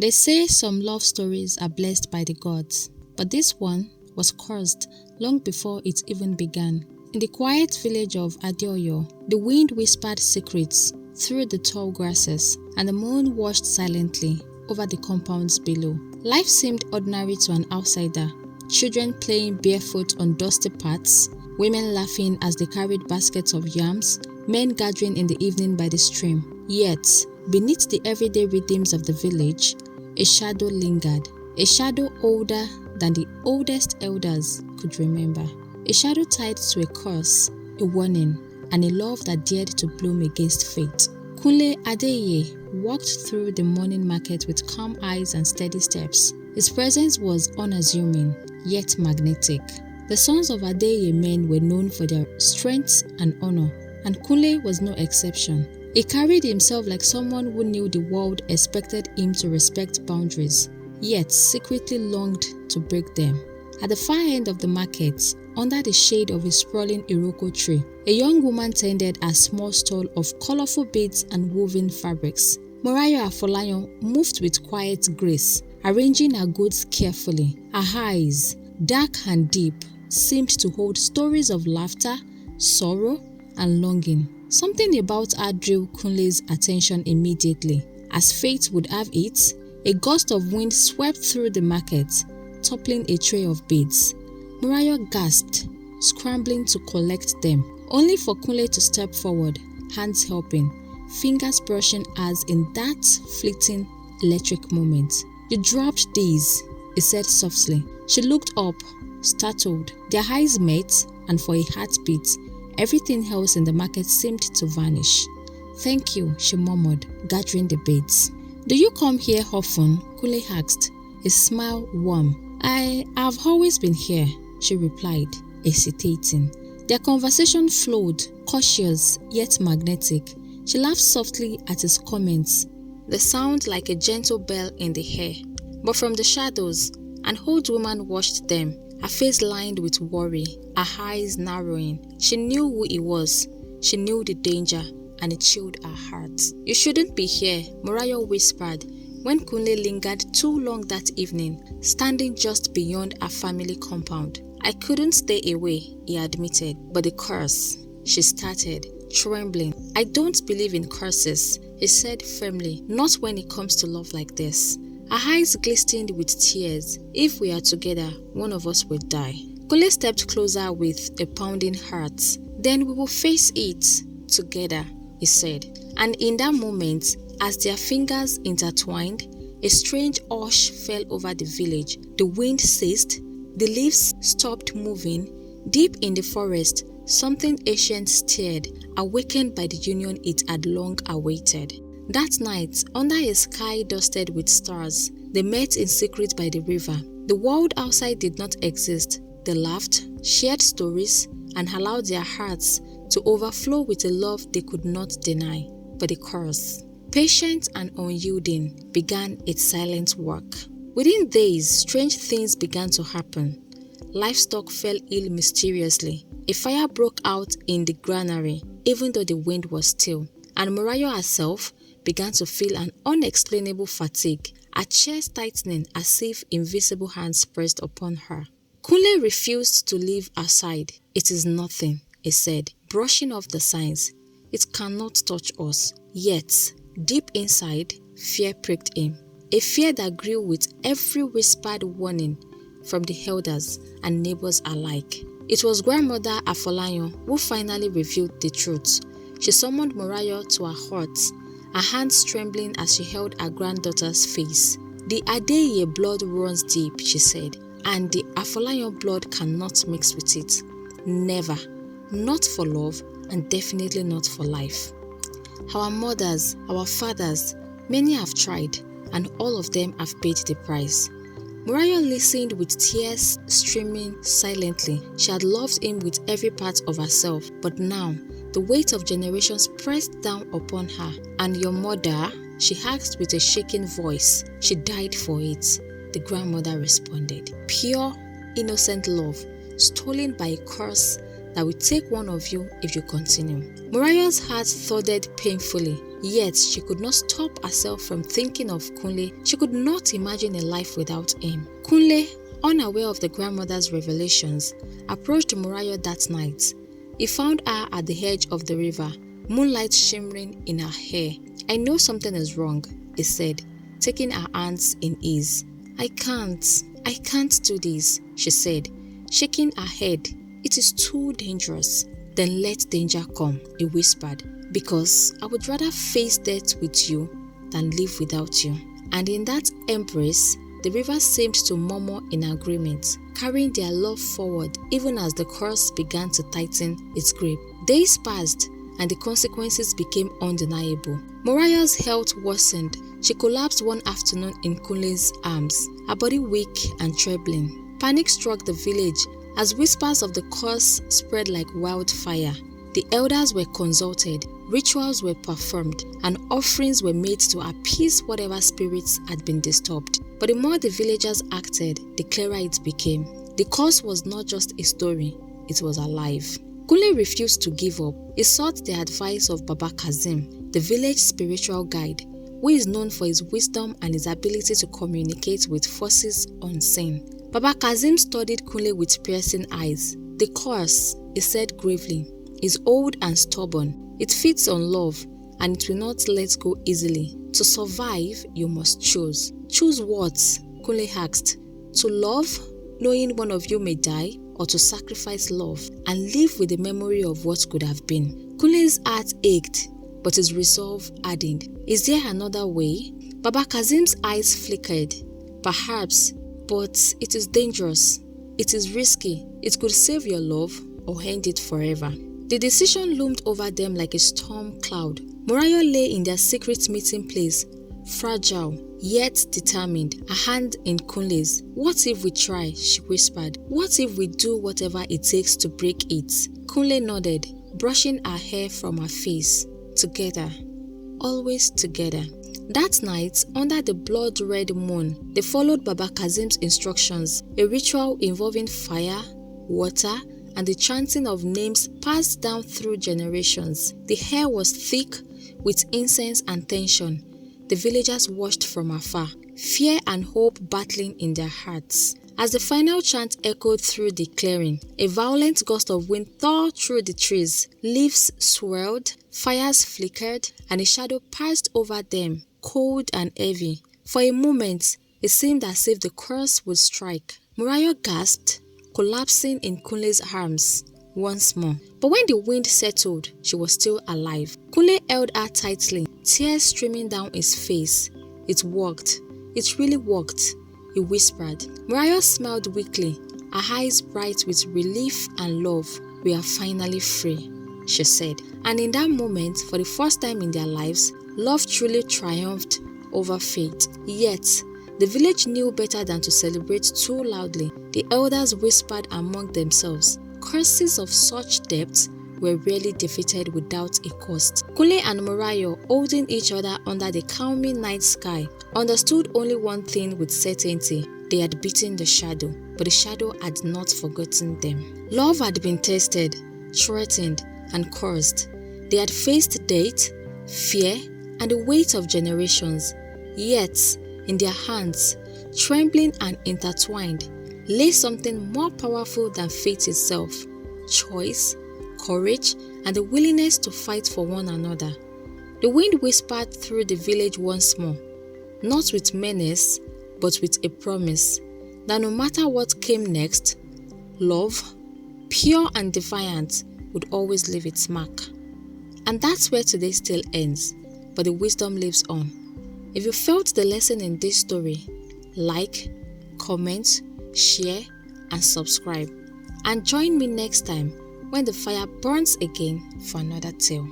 They say some love stories are blessed by the gods, but this one was cursed long before it even began. In the quiet village of Adeoyo, the wind whispered secrets through the tall grasses, and the moon watched silently over the compounds below. Life seemed ordinary to an outsider. Children playing barefoot on dusty paths, women laughing as they carried baskets of yams, men gathering in the evening by the stream. Yet, beneath the everyday rhythms of the village, a shadow lingered, a shadow older than the oldest elders could remember. A shadow tied to a curse, a warning, and a love that dared to bloom against fate. Kunle Adeye walked through the morning market with calm eyes and steady steps. His presence was unassuming, yet magnetic. The sons of Adeye men were known for their strength and honor, and Kunle was no exception. He carried himself like someone who knew the world expected him to respect boundaries, yet secretly longed to break them. At the far end of the market, under the shade of a sprawling iroko tree, a young woman tended a small stall of colorful beads and woven fabrics. Morayo Afolayan moved with quiet grace, arranging her goods carefully. Her eyes, dark and deep, seemed to hold stories of laughter, sorrow, and longing. Something about her drew Kunle's attention immediately. As fate would have it, a gust of wind swept through the market, toppling a tray of beads. Morayo gasped, scrambling to collect them, only for Kunle to step forward, hands helping, fingers brushing as in that fleeting electric moment. "You dropped these," he said softly. She looked up, startled. Their eyes met, and for a heartbeat, everything else in the market seemed to vanish. "Thank you," she murmured, gathering the beads. "Do you come here often?" Kunle asked, his smile warm. "I have always been here," she replied, hesitating. Their conversation flowed, cautious yet magnetic. She laughed softly at his comments, the sound like a gentle bell in the air. But from the shadows, an old woman watched them, her face lined with worry, her eyes narrowing. She knew who he was. She knew the danger, and it chilled her heart. "You shouldn't be here," Morayo whispered, when Kunle lingered too long that evening, standing just beyond her family compound. "I couldn't stay away," he admitted. "But the curse," she started, trembling. "I don't believe in curses," he said firmly, "not when it comes to love like this." Her eyes glistened with tears. "If we are together, one of us will die." Kunle stepped closer with a pounding heart. "Then we will face it together," he said. And in that moment, as their fingers intertwined, a strange hush fell over the village. The wind ceased, the leaves stopped moving. Deep in the forest, something ancient stirred, awakened by the union it had long awaited. That night, under a sky dusted with stars, they met in secret by the river. The world outside did not exist. They laughed, shared stories, and allowed their hearts to overflow with a love they could not deny. But the curse, patient and unyielding, began its silent work. Within days, strange things began to happen. Livestock fell ill mysteriously. A fire broke out in the granary, even though the wind was still. And Morayo herself began to feel an unexplainable fatigue, her chest tightening as if invisible hands pressed upon her. Kunle refused to leave her side. "It is nothing," he said, brushing off the signs. "It cannot touch us." Yet, deep inside, fear pricked him. A fear that grew with every whispered warning from the elders and neighbors alike. It was grandmother Afolayan who finally revealed the truth. She summoned Morayo to her hut, her hands trembling as she held her granddaughter's face. "The Adeye blood runs deep," she said, "and the Afolayan blood cannot mix with it. Never. Not for love, and definitely not for life. Our mothers, our fathers, many have tried, and all of them have paid the price." Morayo listened with tears streaming silently. She had loved him with every part of herself, but now the weight of generations pressed down upon her. "And your mother?" she asked with a shaking voice. "She died for it," the grandmother responded. Pure, innocent love, stolen by a curse that will take one of you if you continue. Morayo's heart thudded painfully, yet she could not stop herself from thinking of Kunle. She could not imagine a life without him. Kunle, unaware of the grandmother's revelations, approached Morayo that night. He found her at the edge of the river, moonlight shimmering in her hair. "I know something is wrong," he said, taking her hands in his. I can't do this," she said, shaking her head. "It is too dangerous." "Then let danger come," he whispered, "because I would rather face death with you than live without you." And in that embrace, the river seemed to murmur in agreement, carrying their love forward even as the curse began to tighten its grip. Days passed, and the consequences became undeniable. Morayo's health worsened. She collapsed one afternoon in Kunle's arms, her body weak and trembling. Panic struck the village as whispers of the curse spread like wildfire. The elders were consulted, rituals were performed, and offerings were made to appease whatever spirits had been disturbed. But the more the villagers acted, the clearer it became. The curse was not just a story, it was alive. Kunle refused to give up. He sought the advice of Baba Kazim, the village spiritual guide, who is known for his wisdom and his ability to communicate with forces unseen. Baba Kazim studied Kunle with piercing eyes. "The curse," he said gravely, "is old and stubborn. It feeds on love, and it will not let go easily. To survive, you must choose." "Choose what?" Kunle asked. "To love, knowing one of you may die, or to sacrifice love and live with the memory of what could have been?" Kunle's heart ached, but his resolve hardened. "Is there another way?" Baba Kazim's eyes flickered. "Perhaps, but it is dangerous. It is risky. It could save your love or end it forever." The decision loomed over them like a storm cloud. Morayo lay in their secret meeting place, fragile yet determined, a hand in Kunle's. "What if we try?" she whispered. "What if we do whatever it takes to break it?" Kunle nodded, brushing her hair from her face. Together, always together. That night, under the blood-red moon, they followed Baba Kazim's instructions, a ritual involving fire, water, and the chanting of names passed down through generations. The air was thick with incense and tension. The villagers watched from afar, fear and hope battling in their hearts. As the final chant echoed through the clearing, a violent gust of wind tore through the trees. Leaves swirled, fires flickered, and a shadow passed over them, cold and heavy. For a moment, it seemed as if the curse would strike. Morayo gasped, collapsing in Kunle's arms once more. But when the wind settled, she was still alive. Kunle held her tightly, tears streaming down his face. "It worked. It really worked," he whispered. Morayo smiled weakly, her eyes bright with relief and love. "We are finally free," she said. And in that moment, for the first time in their lives, love truly triumphed over fate. Yet, the village knew better than to celebrate too loudly. The elders whispered among themselves. Curses of such depth were rarely defeated without a cost. Kunle and Morayo, holding each other under the calming night sky, understood only one thing with certainty. They had beaten the shadow, but the shadow had not forgotten them. Love had been tested, threatened, and cursed. They had faced death, fear, and the weight of generations. Yet, in their hands, trembling and intertwined, lay something more powerful than fate itself: choice, courage, and the willingness to fight for one another. The wind whispered through the village once more, not with menace, but with a promise that no matter what came next, love, pure and defiant, would always leave its mark. And that's where today's tale ends, but the wisdom lives on. If you felt the lesson in this story, like, comment, share, and subscribe. And join me next time when the fire burns again for another tale.